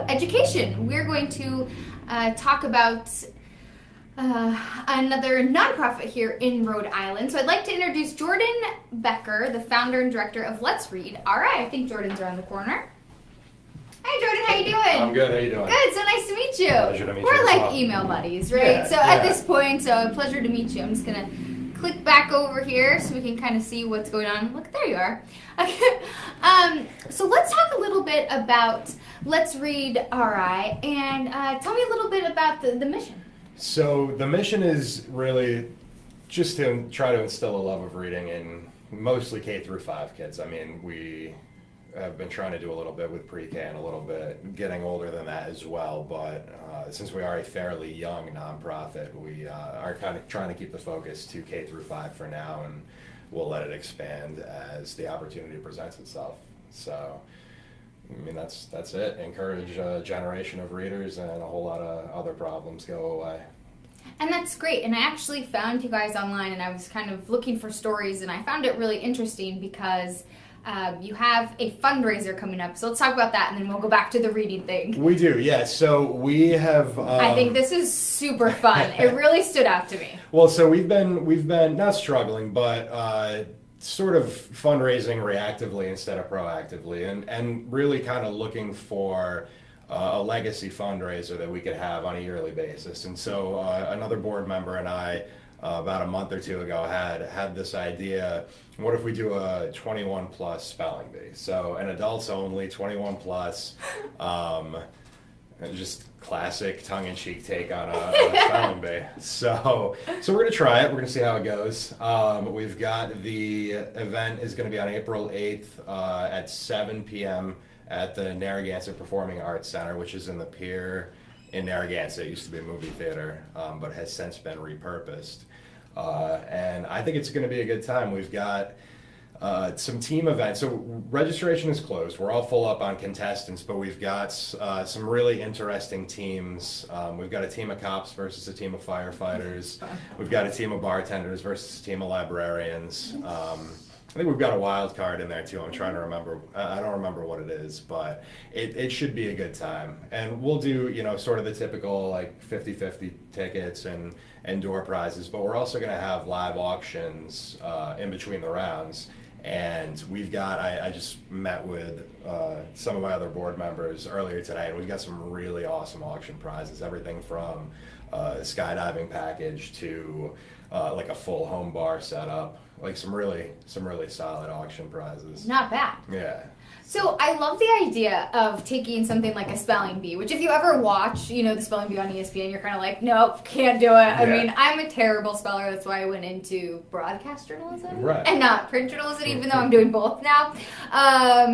Education. We're going to talk about another nonprofit here in Rhode Island. So I'd like to introduce Jordan Becker, the founder and director of Let's Read. All right, I think Jordan's around the corner. Hi Jordan, how you doing? I'm good, how you doing? Good, so nice to meet you. Pleasure to meet you We're as like well. email buddies, right? Yeah, At this point, so pleasure to meet you. I'm just gonna click back over here so we can kind of see what's going on. Look, there you are. Okay. So let's talk a little bit about Let's Read RI, and tell me a little bit about the mission. So the mission is really just to try to instill a love of reading in mostly K through 5 kids. I mean, we have been trying to do a little bit with pre-K and a little bit getting older than that as well, but since we are a fairly young nonprofit, we are kind of trying to keep the focus to K through 5 for now, and we'll let it expand as the opportunity presents itself. So, I mean, that's it. Encourage a generation of readers, and a whole lot of other problems go away. And that's great. And I actually found you guys online, and I was kind of looking for stories, and I found it really interesting because you have a fundraiser coming up. So let's talk about that, and then we'll go back to the reading thing. We do, yeah. So we have. I think this is super fun. It really stood out to me. Well, so we've been not struggling, but sort of fundraising reactively instead of proactively, and really kind of looking for a legacy fundraiser that we could have on a yearly basis. And so another board member and I, about a month or two ago, had this idea: what if we do a 21 plus spelling bee? So an adults only 21 plus, just classic tongue-in-cheek take on a spelling bee. So we're gonna try it. We're gonna see how it goes. We've got the event is gonna be on April 8th at 7 p.m. at the Narragansett Performing Arts Center, which is in the pier in Narragansett. It used to be a movie theater, but has since been repurposed. And I think it's going to be a good time. We've got some team events. So registration is closed. We're all full up on contestants, but we've got some really interesting teams. We've got a team of cops versus a team of firefighters. We've got a team of bartenders versus a team of librarians. I think we've got a wild card in there too. I'm trying to remember. I don't remember what it is, but it should be a good time. And we'll do, sort of the typical like 50-50 tickets and door prizes, but we're also going to have live auctions in between the rounds. And we've got, I just met with some of my other board members earlier today, and we've got some really awesome auction prizes, everything from a skydiving package to like a full home bar setup, like some really solid auction prizes. Not bad. Yeah. So I love the idea of taking something like a spelling bee, which if you ever watch, the spelling bee on ESPN, you're kind of like, nope, can't do it. I mean, I'm a terrible speller. That's why I went into broadcast journalism and not print journalism, even though I'm doing both now,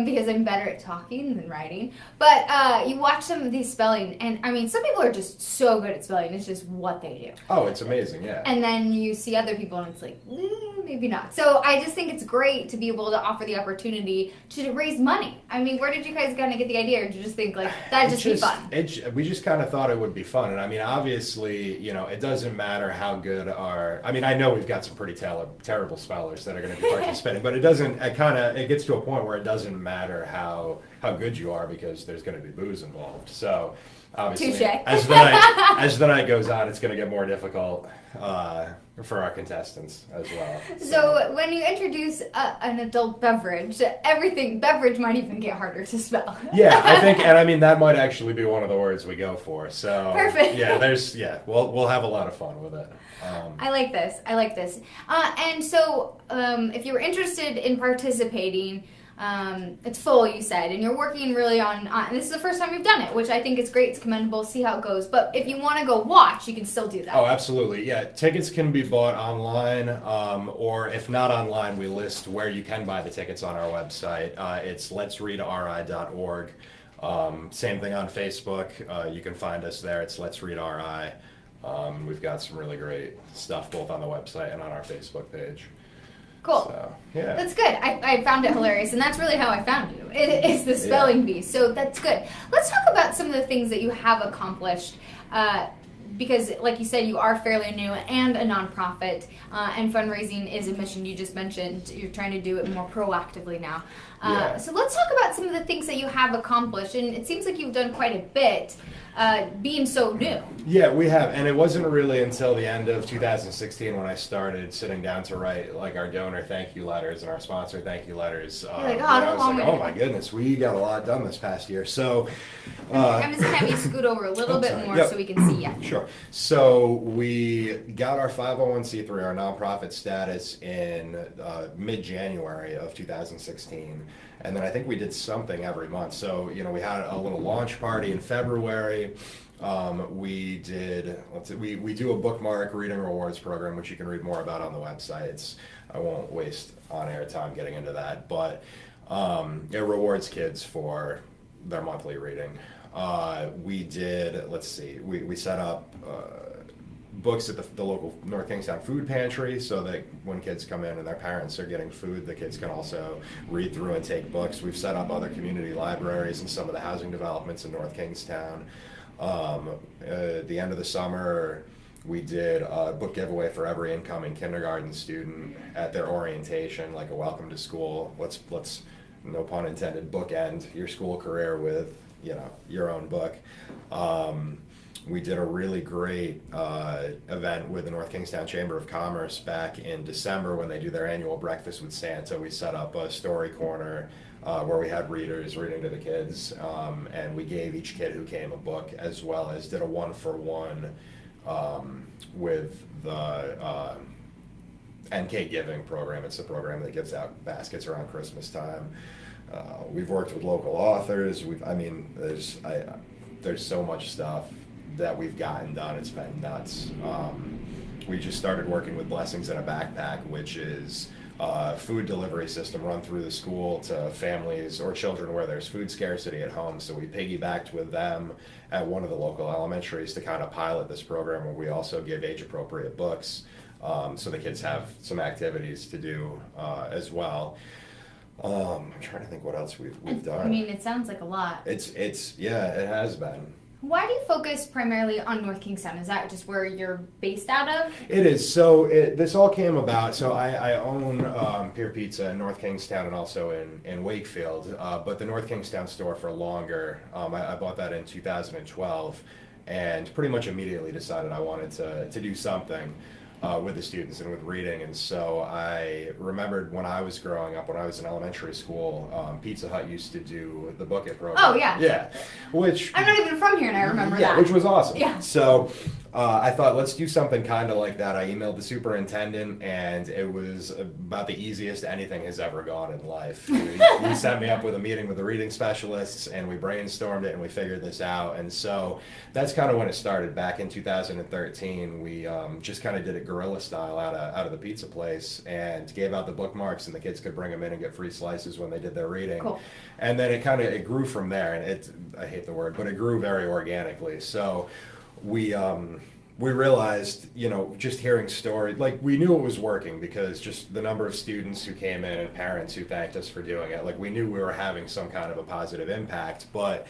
because I'm better at talking than writing. But you watch some of these spelling, and I mean, some people are just so good at spelling. It's just what they do. Oh, it's amazing, yeah. And then you see other people, and it's like, maybe not. So I just think it's great to be able to offer the opportunity to raise money. I mean, where did you guys kind of get the idea, or did you just think, like, that'd just be fun? We just kind of thought it would be fun. And I mean, obviously, it doesn't matter how good I mean, I know we've got some pretty terrible spellers that are going to be participating, but it gets to a point where it doesn't matter how good you are, because there's going to be booze involved. So obviously, as the night goes on, it's going to get more difficult for our contestants as well. So when you introduce an adult beverage, beverage might even get harder to spell. Yeah, I think, and I mean, that might actually be one of the words we go for. So perfect. Yeah, we'll have a lot of fun with it. I like this. And so if you were interested in participating, it's full, you said, and you're working really on this is the first time you've done it, which I think is great. It's commendable. See how it goes. But if you want to go watch, you can still do that. Oh, absolutely. Yeah, tickets can be bought online, or if not online, we list where you can buy the tickets on our website. It's letsreadri.org. Same thing on Facebook. You can find us there. It's Let's Read RI. We've got some really great stuff both on the website and on our Facebook page. Cool. So, yeah. That's good. I found it hilarious, and that's really how I found you. It is the spelling bee, so that's good. Let's talk about some of the things that you have accomplished because, like you said, you are fairly new and a nonprofit, and fundraising is a mission you just mentioned. You're trying to do it more proactively now. So let's talk about some of the things that you have accomplished, and it seems like you've done quite a bit, being so new. Yeah, we have, and it wasn't really until the end of 2016 when I started sitting down to write like our donor thank you letters and our sponsor thank you letters. You're like, I was like, oh my goodness, we got a lot done this past year. So I'm just gonna have you scoot over a little bit more so we can see you. Sure. So we got our 501c3, our nonprofit status in mid-January of 2016. And then I think we did something every month. So, you know, we had a little launch party in February. We do a bookmark reading rewards program, which you can read more about on the website. I won't waste on-air time getting into that, but it rewards kids for their monthly reading. We set up books at the local North Kingstown food pantry so that when kids come in and their parents are getting food, the kids can also read through and take books. We've set up other community libraries in some of the housing developments in North Kingstown. At the end of the summer, we did a book giveaway for every incoming kindergarten student at their orientation, like a welcome to school. Let's no pun intended, bookend your school career with, you know, your own book. We did a really great event with the North Kingstown Chamber of Commerce back in December when they do their annual Breakfast with Santa. We set up a story corner where we had readers reading to the kids, and we gave each kid who came a book, as well as did a one-for-one with the NK Giving program. It's a program that gives out baskets around Christmas time. We've worked with local authors. There's so much stuff that we've gotten done. It's been nuts. We just started working with Blessings in a Backpack, which is a food delivery system run through the school to families or children where there's food scarcity at home. So we piggybacked with them at one of the local elementaries to kind of pilot this program, where we also give age-appropriate books, so the kids have some activities to do as well. I'm trying to think what else we've done. I mean, it sounds like a lot. It has been. Why do you focus primarily on North Kingstown? Is that just where you're based out of? It is. So this all came about. So I own Pier Pizza in North Kingstown and also in Wakefield. But the North Kingstown store for longer. I bought that in 2012, and pretty much immediately decided I wanted to do something with the students and with reading. And so I remembered when I was growing up, when I was in elementary school, Pizza Hut used to do the Book It program. Oh, yeah. Yeah. Which I'm not even from here, and I remember that. Yeah, which was awesome. Yeah. So I thought, let's do something kind of like that. I emailed the superintendent, and it was about the easiest anything has ever gone in life. He set me up with a meeting with the reading specialists, and we brainstormed it, and we figured this out. And so that's kind of when it started. Back in 2013, we just kind of did it guerrilla style out of the pizza place, and gave out the bookmarks, and the kids could bring them in and get free slices when they did their reading. Cool. And then it grew from there, and I hate the word, but it grew very organically. So we realized, you know, just hearing stories, like, we knew it was working because just the number of students who came in and parents who thanked us for doing it, like, we knew we were having some kind of a positive impact. But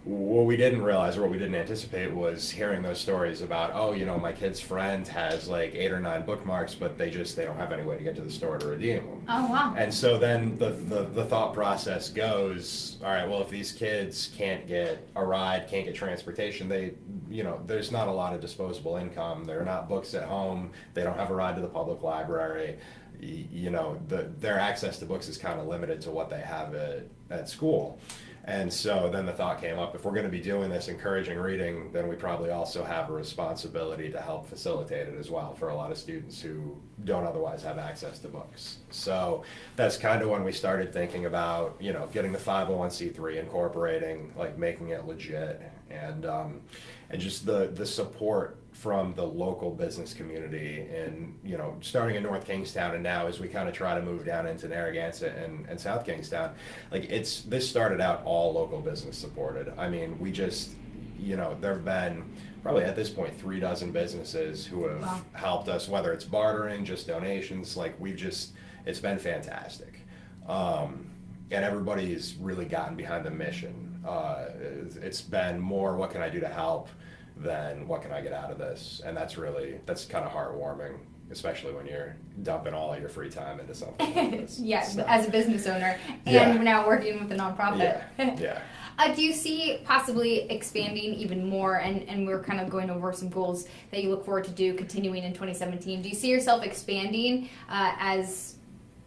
what we didn't realize, or what we didn't anticipate, was hearing those stories about, oh, you know, my kid's friend has like 8 or 9 bookmarks, but they don't have any way to get to the store to redeem them. Oh, wow. And so then the thought process goes, all right, well, if these kids can't get a ride, can't get transportation, there's not a lot of disposable income. There are not books at home. They don't have a ride to the public library. You know, their access to books is kind of limited to what they have at school. And so then the thought came up, if we're going to be doing this, encouraging reading, then we probably also have a responsibility to help facilitate it as well for a lot of students who don't otherwise have access to books. So that's kind of when we started thinking about, you know, getting the 501c3, incorporating, like, making it legit, and just the support from the local business community, and, you know, starting in North Kingstown, and now as we kind of try to move down into Narragansett and South Kingstown, like, this started out all local business supported. I mean, we just, you know, there have been probably at this point 36 businesses who have helped us, whether it's bartering, just donations, like, it's been fantastic. And everybody's really gotten behind the mission. It's been more, what can I do to help, then what can I get out of this? And that's kind of heartwarming, especially when you're dumping all of your free time into something like this. Yes, So, as a business owner and yeah. now working with a nonprofit. Yeah. Do you see possibly expanding even more, and we're kind of going over some goals that you look forward to do continuing in 2017. Do you see yourself expanding as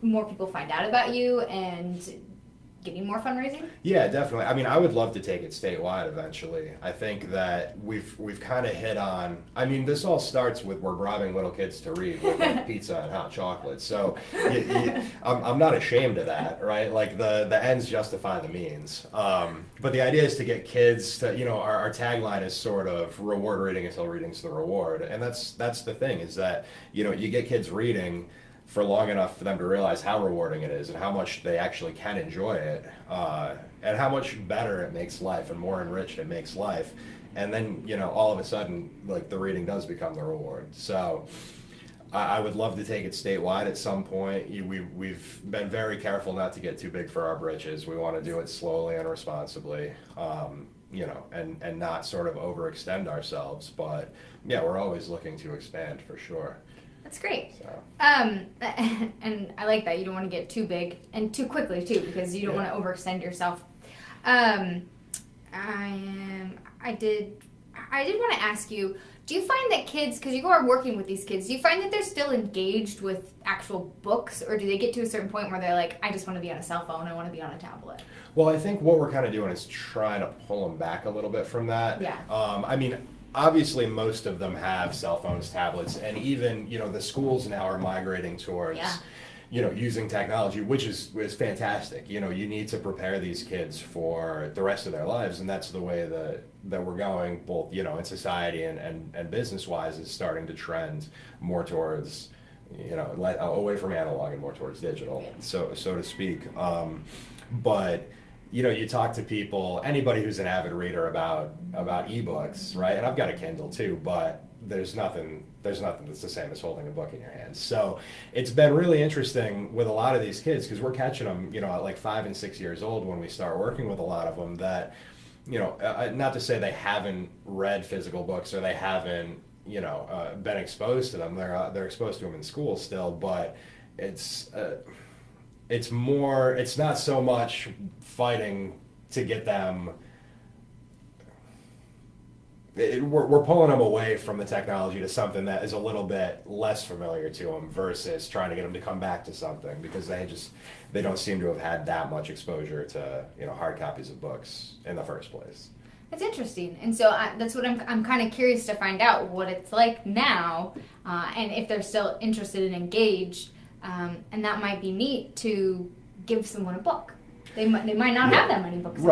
more people find out about you and getting more fundraising? Yeah, definitely. I mean, I would love to take it statewide eventually. I think that we've kind of hit on. I mean, this all starts with we're bribing little kids to read with like pizza and hot chocolate. So I'm not ashamed of that, right? Like the ends justify the means. But the idea is to get kids to, our tagline is sort of reward reading until reading's the reward, and that's the thing is that you get kids reading for long enough for them to realize how rewarding it is and how much they actually can enjoy it, and how much better it makes life and more enriched it makes life. And then, all of a sudden, like the reading does become the reward. So I would love to take it statewide at some point. We've been very careful not to get too big for our britches. We want to do it slowly and responsibly, and not sort of overextend ourselves. But yeah, we're always looking to expand for sure. That's great. So. And I like that. You don't want to get too big and too quickly too, because you don't want to overextend yourself. I did want to ask you, do you find that kids, because you are working with these kids, do you find that they're still engaged with actual books, or do they get to a certain point where they're like, I just want to be on a cell phone, I want to be on a tablet? Well, I think what we're kind of doing is trying to pull them back a little bit from that. Yeah. I mean, obviously most of them have cell phones, tablets, and even, the schools now are migrating towards, using technology, which is fantastic. You need to prepare these kids for the rest of their lives, and that's the way that we're going, both, in society and business-wise, is starting to trend more towards, away from analog and more towards digital, so to speak. But you talk to people, anybody who's an avid reader about ebooks, right? And I've got a Kindle too, but there's nothing that's the same as holding a book in your hands. So it's been really interesting with a lot of these kids, because we're catching them, at like 5 and 6 years old when we start working with a lot of them, that, not to say they haven't read physical books or they haven't, been exposed to them. They're exposed to them in school still, but it's not so much fighting to get them. We're pulling them away from the technology to something that is a little bit less familiar to them, versus trying to get them to come back to something, because they don't seem to have had that much exposure to hard copies of books in the first place. That's interesting, and so that's what I'm kind of curious to find out what it's like now, and if they're still interested and engaged. And that might be neat to give someone a book. They might not have that many books.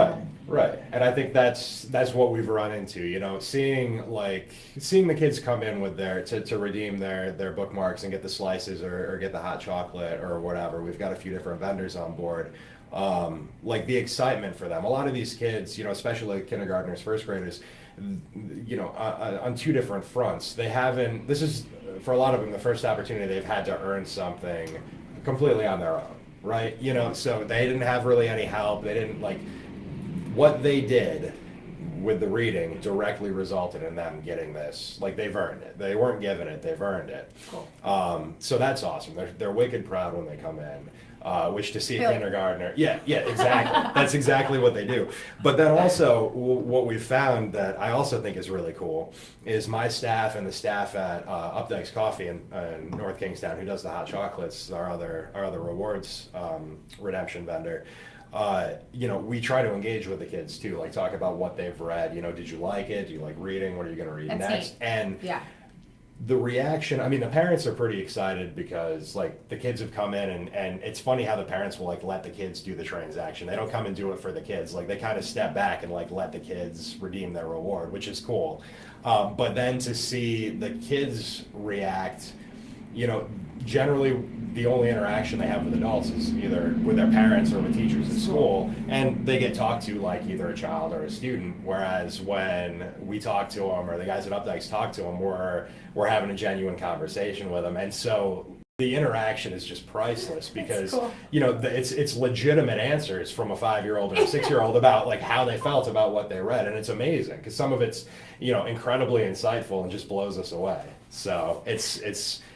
Right. And I think that's what we've run into. Seeing the kids come in with to redeem their bookmarks and get the slices or get the hot chocolate or whatever. We've got a few different vendors on board. The excitement for them. A lot of these kids, especially like kindergartners, first graders, on two different fronts. This is, for a lot of them, the first opportunity they've had to earn something completely on their own, right? So they didn't have really any help. They didn't, what they did with the reading directly resulted in them getting this. They've earned it. They weren't given it, they've earned it. Cool. So that's awesome. They're wicked proud when they come in. Which to see a kindergartner, yeah, exactly. That's exactly what they do. But then also, what we've found that I also think is really cool is my staff and the staff at Updike's Coffee in North Kingstown, who does the hot chocolates, our other rewards redemption vendor. We try to engage with the kids too, talk about what they've read. Did you like it? Do you like reading? What are you going to read next? Neat. And the reaction, the parents are pretty excited, because the kids have come in and it's funny how the parents will let the kids do the transaction. They don't come and do it for the kids. They kind of step back and let the kids redeem their reward, which is cool. But then to see the kids react, generally the only interaction they have with adults is either with their parents or with teachers at school, and they get talked to like either a child or a student, whereas when we talk to them or the guys at Updike's talk to them, we're having a genuine conversation with them. And so The interaction is just priceless because cool. it's legitimate answers from a 5-year-old or a 6-year-old about like how they felt about what they read, and it's amazing because some of it's incredibly insightful and just blows us away. So it's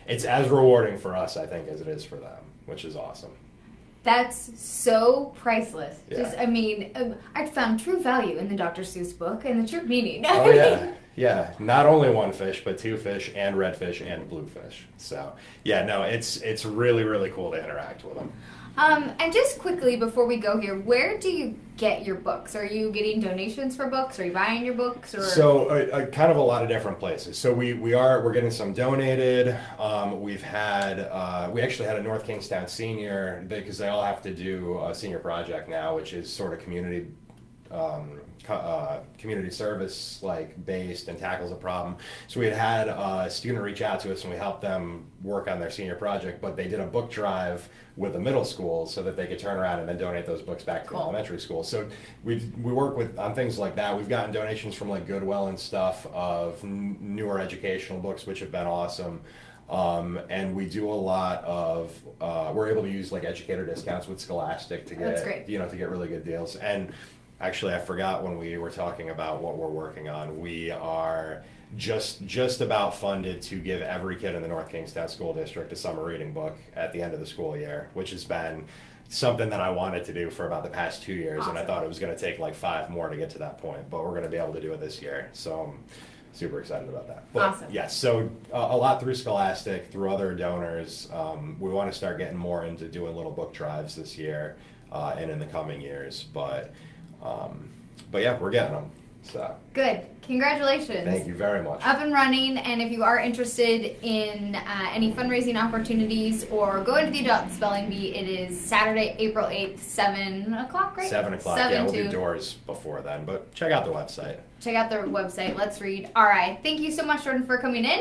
as rewarding for us, I think, as it is for them, which is awesome. That's so priceless. Yeah. Just, I mean, I found true value in the Dr. Seuss book and the true meaning. Oh yeah, yeah. Not only one fish, but 2 fish and red fish and blue fish. So yeah, no, it's really, really cool to interact with them. And just quickly before we go here, where do you get your books? Are you getting donations for books? Are you buying your books? Or So kind of a lot of different places. So we're getting some donated. We actually had a North Kingstown senior because they all have to do a senior project now, which is sort of community service like based and tackles a problem. So we had a student reach out to us and we helped them work on their senior project, but they did a book drive with the middle school so that they could turn around and then donate those books back to the elementary school. So we work on things like that. We've gotten donations from like Goodwill and stuff of newer educational books, which have been awesome. And we do a lot of we're able to use like educator discounts with Scholastic to get to get really good deals. And actually, I forgot when we were talking about what we're working on. We are just about funded to give every kid in the North Kingstown School District a summer reading book at the end of the school year, which has been something that I wanted to do for about the past 2 years. Awesome. And I thought it was going to take like 5 more to get to that point, but we're going to be able to do it this year. So I'm super excited about that. But, awesome. Yes, so a lot through Scholastic, through other donors. We want to start getting more into doing little book drives this year and in the coming years. But yeah, we're getting them. So good. Congratulations. Thank you very much. Up and running, and if you are interested in any fundraising opportunities or going to the Adult Spelling Bee, it is Saturday, April 8th, 7 o'clock, right? 7 o'clock, yeah, we'll do doors before then, but check out the website. Check out their website. Let's read. All right. Thank you so much, Jordan, for coming in.